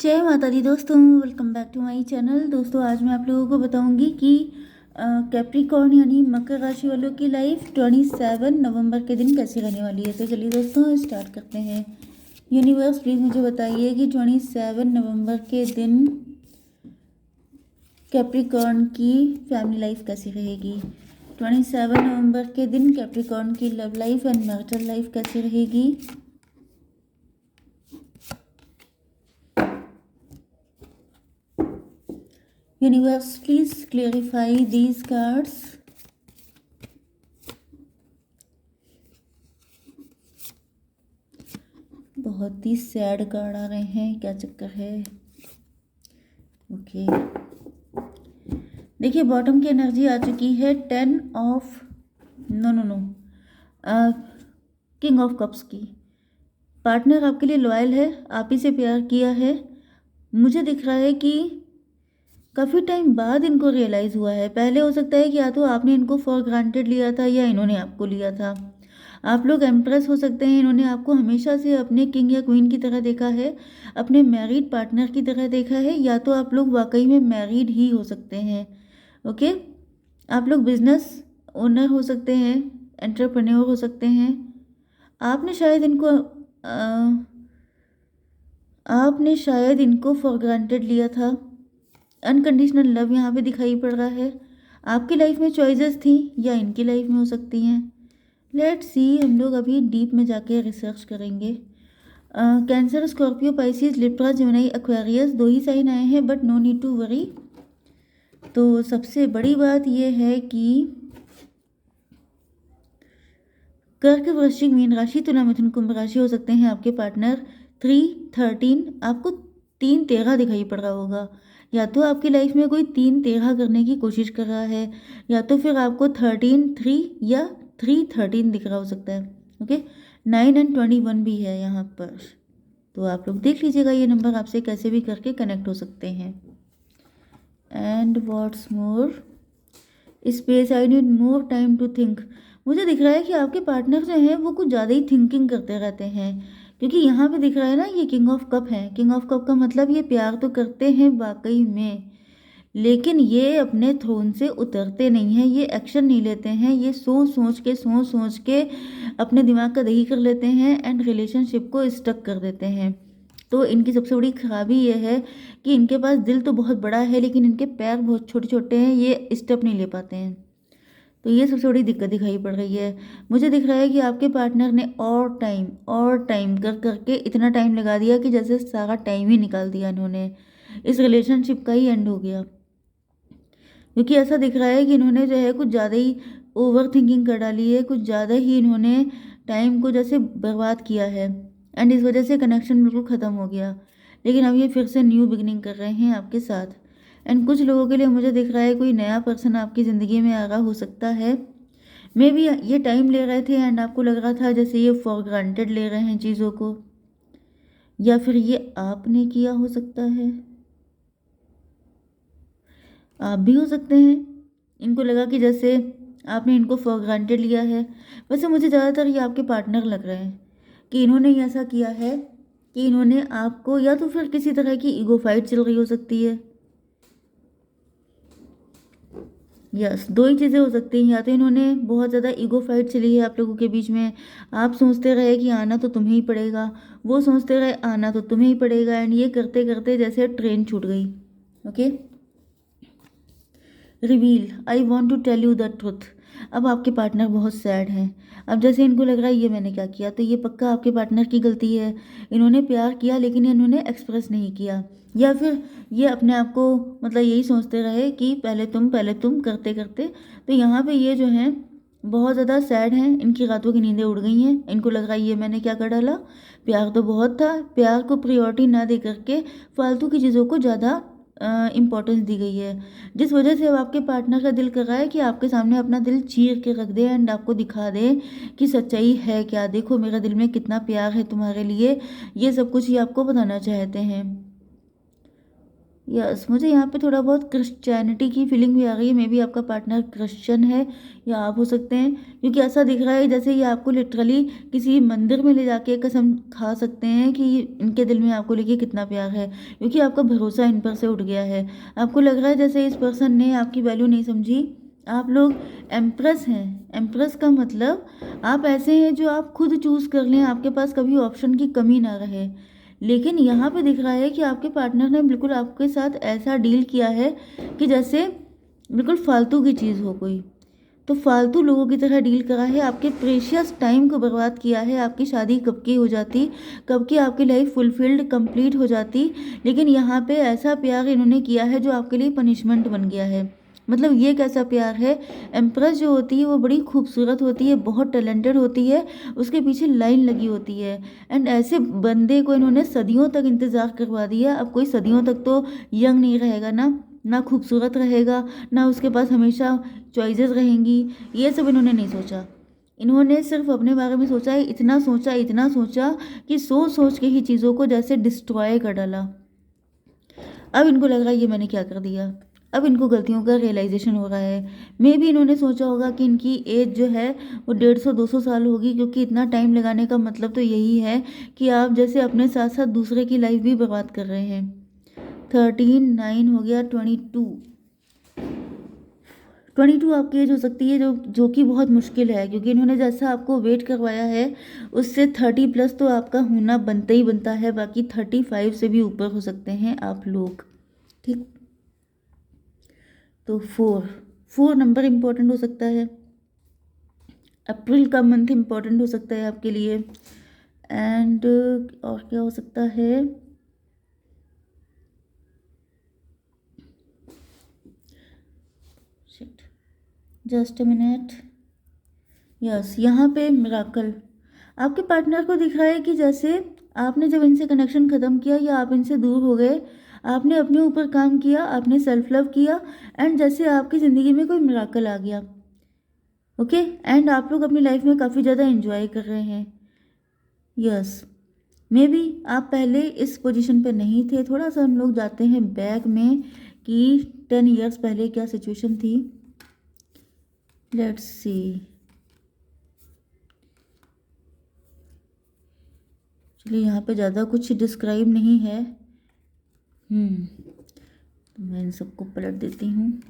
जय माता दी दोस्तों, welcome back to my channel. दोस्तों आज मैं आप लोगों को बताऊंगी कि कैप्रिकॉर्न यानी मकर राशि वालों की लाइफ 27 नवंबर के दिन कैसी रहने वाली है। तो चलिए दोस्तों स्टार्ट करते हैं। यूनिवर्स प्लीज़ मुझे बताइए कि 27 नवंबर के दिन कैप्रिकॉर्न की फैमिली लाइफ कैसी रहेगी। 27 नवंबर के दिन कैप्रिकॉर्न की love life and marital life कैसी रहेगी। Universe, please clarify these cards. बहुत ही सैड कार्ड आ रहे हैं, क्या चक्कर है। ओके देखिए, बॉटम की एनर्जी आ चुकी है 10 of no king of cups की। पार्टनर आपके लिए लॉयल है, आप ही से प्यार किया है। मुझे दिख रहा है कि काफ़ी टाइम बाद इनको रियलाइज़ हुआ है। पहले हो सकता है कि या तो आपने इनको फॉर ग्रांटेड लिया था या इन्होंने आपको लिया था। आप लोग एम्प्रेस हो सकते हैं, इन्होंने आपको हमेशा से अपने किंग या क्वीन की तरह देखा है, अपने मैरिड पार्टनर की तरह देखा है, या तो आप लोग वाकई में मैरिड ही हो सकते हैं। ओके, आप लोग बिजनेस ओनर हो सकते हैं, एंटरप्रेन्योर हो सकते हैं। आपने शायद इनको फॉर ग्रांटेड लिया था। अनकंडीशनल लव यहाँ पे दिखाई पड़ रहा है। आपकी लाइफ में चॉइसेस थी या इनकी लाइफ में हो सकती हैं। लेट्स सी, हम लोग अभी डीप में जाके रिसर्च करेंगे। Cancer, Scorpio, Pisces, Libra, Gemini, Aquarius, 2 ही साइन आए हैं, but no need to worry. तो सबसे बड़ी बात यह है कि कर्क, वृश्चिक, मीन राशि, तुला, मिथुन, कुंभ राशि हो सकते हैं आपके पार्टनर। 3, 13, आपको 3, 13 दिखाई पड़ रहा होगा। या तो आपकी लाइफ में कोई 3, 13 करने की कोशिश कर रहा है, या तो फिर आपको 13, 3 या 3, 13 दिख रहा हो सकता है। ओके, 9 एंड 21 भी है यहाँ पर। तो आप लोग देख लीजिएगा ये नंबर आपसे कैसे भी करके कनेक्ट हो सकते हैं। And what's more, space, I need more time to think. मुझे दिख रहा है कि आपके पार्टनर जो हैं वो कुछ ज़्यादा ही थिंकिंग करते रहते हैं, क्योंकि यहाँ पे दिख रहा है ना, ये किंग ऑफ कप है। किंग ऑफ कप का मतलब ये प्यार तो करते हैं वाकई में, लेकिन ये अपने थ्रोन से उतरते नहीं हैं, ये एक्शन नहीं लेते हैं, ये सोच सोच के अपने दिमाग का दही कर लेते हैं एंड रिलेशनशिप को स्टक कर देते हैं। तो इनकी सबसे बड़ी खराबी ये है कि इनके पास दिल तो बहुत बड़ा है, लेकिन इनके पैर बहुत छोटे छोटे हैं, ये स्टेप नहीं ले पाते हैं। तो ये सबसे बड़ी दिक्कत दिखाई पड़ रही है। मुझे दिख रहा है कि आपके पार्टनर ने और टाइम कर करके इतना टाइम लगा दिया कि जैसे सारा टाइम ही निकाल दिया इन्होंने, इस रिलेशनशिप का ही एंड हो गया। क्योंकि ऐसा दिख रहा है कि इन्होंने जो है कुछ ज़्यादा ही ओवर थिंकिंग कर डाली है, कुछ ज़्यादा ही इन्होंने टाइम को जैसे बर्बाद किया है, एंड इस वजह से कनेक्शन बिल्कुल ख़त्म हो गया। लेकिन अब ये फिर से न्यू बिगनिंग कर रहे हैं आपके साथ। एंड कुछ लोगों के लिए मुझे दिख रहा है कोई नया पर्सन आपकी ज़िंदगी में आ रहा हो सकता है। मे बी ये टाइम ले रहे थे एंड आपको लग रहा था जैसे ये फॉर ग्रांटेड ले रहे हैं चीज़ों को, या फिर ये आपने किया हो सकता है, आप भी हो सकते हैं। इनको लगा कि जैसे आपने इनको फॉर ग्रांटेड लिया है। वैसे मुझे ज़्यादातर ये आपके पार्टनर लग रहे हैं कि इन्होंने ही ऐसा किया है कि इन्होंने आपको, या तो फिर किसी तरह की ईगो फाइट चल रही हो सकती है। यस, 2 ही चीज़ें हो सकती हैं। या तो इन्होंने बहुत ज़्यादा ईगो फाइट चली है आप लोगों के बीच में, आप सोचते रहे कि आना तो तुम्हें ही पड़ेगा, वो सोचते रहे आना तो तुम्हें ही पड़ेगा, एंड ये करते करते जैसे ट्रेन छूट गई। Okay, reveal, I want to tell you the truth. अब आपके पार्टनर बहुत सैड हैं। अब जैसे इनको लग रहा है ये मैंने क्या किया, तो ये पक्का आपके पार्टनर की गलती है। इन्होंने प्यार किया लेकिन इन्होंने एक्सप्रेस नहीं किया, या फिर ये अपने आप को मतलब यही सोचते रहे कि पहले तुम करते करते। तो यहाँ पे ये जो हैं बहुत ज़्यादा सैड हैं, इनकी रातों की नींदें उड़ गई हैं। इनको लग रहा है ये मैंने क्या कर डाला, प्यार तो बहुत था, प्यार को प्रायोरिटी ना दे करके फालतू की चीज़ों को ज़्यादा इम्पोर्टेंस दी गई है, जिस वजह से अब आपके पार्टनर का दिल कर रहा है कि आपके सामने अपना दिल चीर के रख दे एंड आपको दिखा दे कि सच्चाई है क्या, देखो मेरा दिल में कितना प्यार है तुम्हारे लिए। ये सब कुछ ही आपको बताना चाहते हैं। यस, मुझे यहाँ पे थोड़ा बहुत क्रिश्चियनिटी की फीलिंग भी आ रही है। मे बी आपका पार्टनर क्रिश्चियन है या आप हो सकते हैं, क्योंकि ऐसा दिख रहा है जैसे ये आपको लिटरली किसी मंदिर में ले जाके कसम खा सकते हैं कि इनके दिल में आपको लेके कितना प्यार है, क्योंकि आपका भरोसा इन पर से उठ गया है। आपको लग रहा है जैसे इस पर्सन ने आपकी वैल्यू नहीं समझी। आप लोग एम्प्रेस हैं। एम्प्रेस का मतलब आप ऐसे हैं जो आप खुद चूज़ कर लें, आपके पास कभी ऑप्शन की कमी ना रहे। लेकिन यहाँ पे दिख रहा है कि आपके पार्टनर ने बिल्कुल आपके साथ ऐसा डील किया है कि जैसे बिल्कुल फालतू की चीज़ हो कोई, तो फालतू लोगों की तरह डील करा है, आपके प्रेशियस टाइम को बर्बाद किया है। आपकी शादी कब की हो जाती, कब की आपकी लाइफ फुलफिल्ड कंप्लीट हो जाती, लेकिन यहाँ पे ऐसा प्यार इन्होंने किया है जो आपके लिए पनिशमेंट बन गया है। मतलब ये कैसा प्यार है। एम्प्रेस जो होती है वो बड़ी खूबसूरत होती है, बहुत टैलेंटेड होती है, उसके पीछे लाइन लगी होती है। एंड ऐसे बंदे को इन्होंने सदियों तक इंतज़ार करवा दिया। अब कोई सदियों तक तो यंग नहीं रहेगा ना खूबसूरत रहेगा, ना उसके पास हमेशा चॉइसेस रहेंगी। ये सब इन्होंने नहीं सोचा। इन्होंने सिर्फ अपने बारे में सोचा है, इतना सोचा कि सोच सोच के ही चीज़ों को जैसे डिस्ट्रॉय कर डाला। अब इनको लग रहा है ये मैंने क्या कर दिया। अब इनको गलतियों का रियलाइजेशन हो रहा है। मे भी इन्होंने सोचा होगा कि इनकी एज जो है वो 150-200 साल होगी, क्योंकि इतना टाइम लगाने का मतलब तो यही है कि आप जैसे अपने साथ साथ दूसरे की लाइफ भी बर्बाद कर रहे हैं। 13, 9 हो गया, 22 आपकी एज हो सकती है, जो कि बहुत मुश्किल है, क्योंकि इन्होंने जैसा आपको वेट करवाया है उससे 30+ तो आपका होना बनता ही बनता है। बाकी 35 से भी ऊपर हो सकते हैं आप लोग। ठीक, तो 4 नंबर इम्पोर्टेंट हो सकता है। अप्रैल का मंथ इम्पोर्टेंट हो सकता है आपके लिए। एंड और क्या हो सकता है, shit, just a minute. Yes, यहाँ पे मिराकल आपके पार्टनर को दिख रहा है कि जैसे आपने जब इनसे कनेक्शन ख़त्म किया या आप इनसे दूर हो गए, आपने अपने ऊपर काम किया, आपने सेल्फ लव किया, एंड जैसे आपकी ज़िंदगी में कोई मिराकल आ गया। ओके, एंड आप लोग अपनी लाइफ में काफ़ी ज़्यादा एंजॉय कर रहे हैं। यस, मे बी आप पहले इस पोजीशन पे नहीं थे। थोड़ा सा हम लोग जाते हैं बैक में कि 10 इयर्स पहले क्या सिचुएशन थी। Let's see. चलिए, यहाँ पे ज़्यादा कुछ डिस्क्राइब नहीं है। तो मैं इन सबको पलट देती हूँ।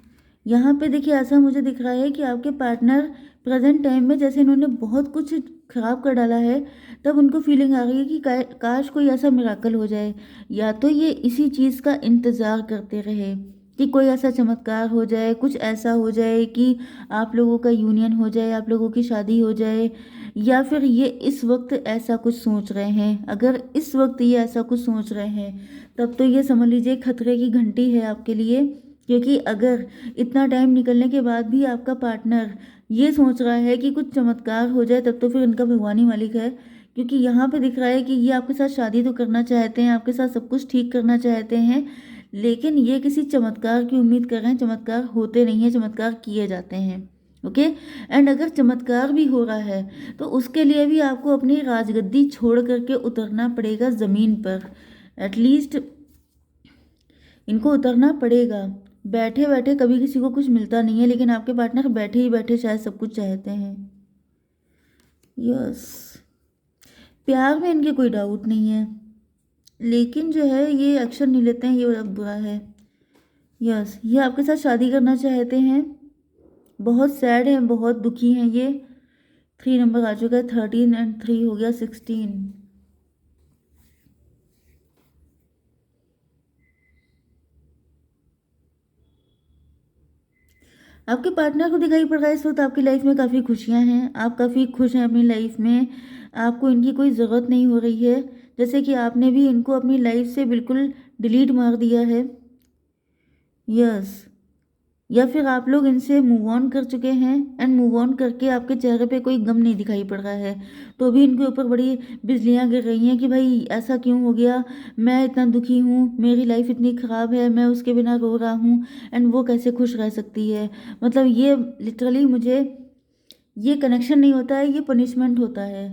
यहाँ पे देखिए, ऐसा मुझे दिख रहा है कि आपके पार्टनर प्रेजेंट टाइम में जैसे इन्होंने बहुत कुछ खराब कर डाला है, तब उनको फीलिंग आ रही है कि काश कोई ऐसा मिराकल हो जाए, या तो ये इसी चीज़ का इंतज़ार करते रहे कि कोई ऐसा चमत्कार हो जाए, कुछ ऐसा हो जाए कि आप लोगों का यूनियन हो जाए, आप लोगों की शादी हो जाए, या फिर ये इस वक्त ऐसा कुछ सोच रहे हैं। अगर इस वक्त ये ऐसा कुछ सोच रहे हैं तब तो ये समझ लीजिए खतरे की घंटी है आपके लिए, क्योंकि अगर इतना टाइम निकलने के बाद भी आपका पार्टनर ये सोच रहा है कि कुछ चमत्कार हो जाए, तब तो फिर इनका भगवान ही मालिक है। क्योंकि यहाँ पे दिख रहा है कि ये आपके साथ शादी तो करना चाहते हैं, आपके साथ सब कुछ ठीक करना चाहते हैं, लेकिन ये किसी चमत्कार की उम्मीद कर रहे हैं। चमत्कार होते नहीं हैं, चमत्कार किए जाते हैं। ओके, एंड अगर चमत्कार भी हो रहा है तो उसके लिए भी आपको अपनी राजगद्दी छोड़ करके उतरना पड़ेगा ज़मीन पर। एटलीस्ट इनको उतरना पड़ेगा। बैठे बैठे कभी किसी को कुछ मिलता नहीं है, लेकिन आपके पार्टनर बैठे ही बैठे शायद सब कुछ चाहते हैं। यस, प्यार में इनके कोई डाउट नहीं है, लेकिन जो है ये एक्शन नहीं लेते हैं, ये बड़ा बुरा है। यस, ये आपके साथ शादी करना चाहते हैं, बहुत सैड हैं, बहुत दुखी हैं ये। 3 नंबर आ चुका है, 13 एंड 3 हो गया 16। आपके पार्टनर को दिखाई पड़ रहा है इस वक्त आपकी लाइफ में काफ़ी खुशियां हैं, आप काफ़ी खुश हैं अपनी लाइफ में, आपको इनकी कोई ज़रूरत नहीं हो रही है, जैसे कि आपने भी इनको अपनी लाइफ से बिल्कुल डिलीट मार दिया है। यस, या फिर आप लोग इनसे मूव ऑन कर चुके हैं, एंड मूव ऑन करके आपके चेहरे पे कोई गम नहीं दिखाई पड़ रहा है, तो भी इनके ऊपर बड़ी बिजलियां गिर रही हैं कि भाई ऐसा क्यों हो गया, मैं इतना दुखी हूँ, मेरी लाइफ इतनी ख़राब है, मैं उसके बिना रो रहा हूँ, एंड वो कैसे खुश रह सकती है। मतलब ये लिटरली मुझे ये कनेक्शन नहीं होता है, ये पनिशमेंट होता है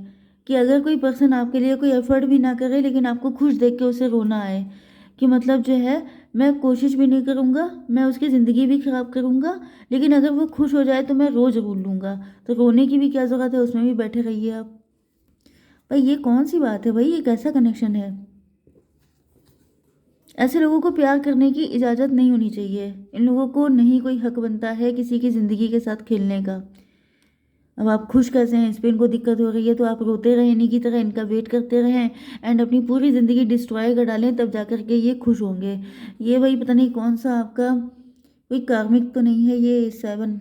कि अगर कोई पर्सन आपके लिए कोई एफर्ट भी ना करे लेकिन आपको खुश देख के उसे रोना आए, कि मतलब जो है मैं कोशिश भी नहीं करूँगा, मैं उसकी ज़िंदगी भी ख़राब करूँगा, लेकिन अगर वो खुश हो जाए तो मैं रोज़ रो लूँगा। तो रोने की भी क्या ज़रूरत है, उसमें भी बैठे रहिए आप। भाई ये कौन-सी बात है भाई, ये कैसा कनेक्शन है? ऐसे लोगों को प्यार करने की इजाज़त नहीं होनी चाहिए। इन लोगों को नहीं कोई हक बनता है किसी की ज़िंदगी के साथ खेलने का। अब आप खुश कैसे हैं, इस पे इनको दिक्कत हो रही है तो आप रोते रहें इन्हीं की तरह, इनका वेट करते रहें एंड अपनी पूरी ज़िंदगी डिस्ट्रॉय कर डालें, तब जा कर के ये खुश होंगे। ये भाई पता नहीं कौन-सा आपका कोई कार्मिक तो नहीं है ये 7।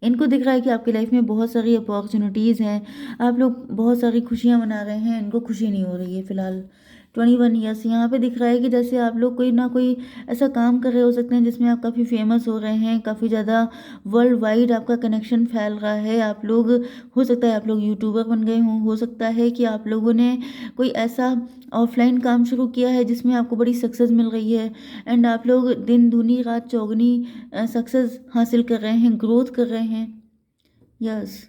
इनको दिख रहा है कि आपकी लाइफ में बहुत सारी अपॉर्चुनिटीज़ हैं, आप लोग बहुत सारी खुशियाँ मना रहे हैं, इनको खुशी नहीं हो रही है फ़िलहाल। 21 ईयर्स यहाँ पे दिख रहा है कि जैसे आप लोग कोई ना कोई ऐसा काम कर रहे हो सकते हैं जिसमें आप काफ़ी फेमस हो रहे हैं, काफ़ी ज़्यादा वर्ल्ड वाइड आपका कनेक्शन फैल रहा है। आप लोग, हो सकता है आप लोग यूट्यूबर बन गए हों, हो सकता है कि आप लोगों ने कोई ऐसा ऑफलाइन काम शुरू किया है जिसमें आपको बड़ी सक्सेस मिल रही है एंड आप लोग दिन दूनी रात चौगनी सक्सेस हासिल कर रहे हैं, ग्रोथ कर रहे हैं। यस,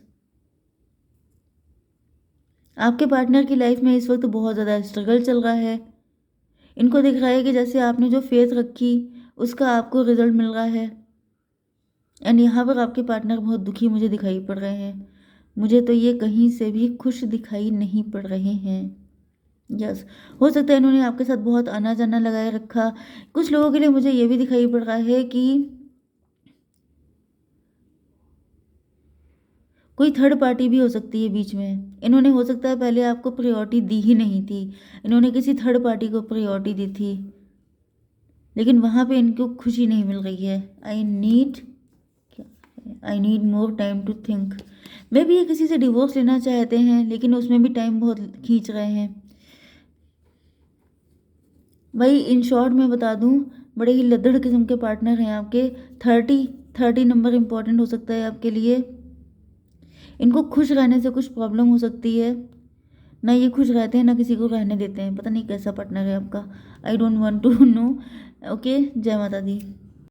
आपके पार्टनर की लाइफ में इस वक्त बहुत ज़्यादा स्ट्रगल चल रहा है। इनको दिख रहा है कि जैसे आपने जो फेथ रखी उसका आपको रिजल्ट मिल रहा है एंड यहाँ पर आपके पार्टनर बहुत दुखी मुझे दिखाई पड़ रहे हैं। मुझे तो ये कहीं से भी खुश दिखाई नहीं पड़ रहे हैं। यस, हो सकता है इन्होंने आपके साथ बहुत आना जाना लगाए रखा। कुछ लोगों के लिए मुझे ये भी दिखाई पड़ रहा है कि कोई थर्ड पार्टी भी हो सकती है बीच में। इन्होंने हो सकता है पहले आपको प्रायोरिटी दी ही नहीं थी, इन्होंने किसी थर्ड पार्टी को प्रायोरिटी दी थी, लेकिन वहाँ पे इनको खुशी नहीं मिल रही है। I need more time to think. मे भी ये किसी से डिवोर्स लेना चाहते हैं, लेकिन उसमें भी टाइम बहुत खींच रहे हैं। भाई इन शॉर्ट मैं बता दूं, बड़े ही लद्दड़ किस्म के पार्टनर हैं आपके। 30 नंबर इम्पॉर्टेंट हो सकता है आपके लिए। इनको खुश रहने से कुछ प्रॉब्लम हो सकती है, ना ये खुश रहते हैं ना किसी को रहने देते हैं। पता नहीं कैसा पार्टनर है आपका, I don't want to know. Okay, जय माता दी।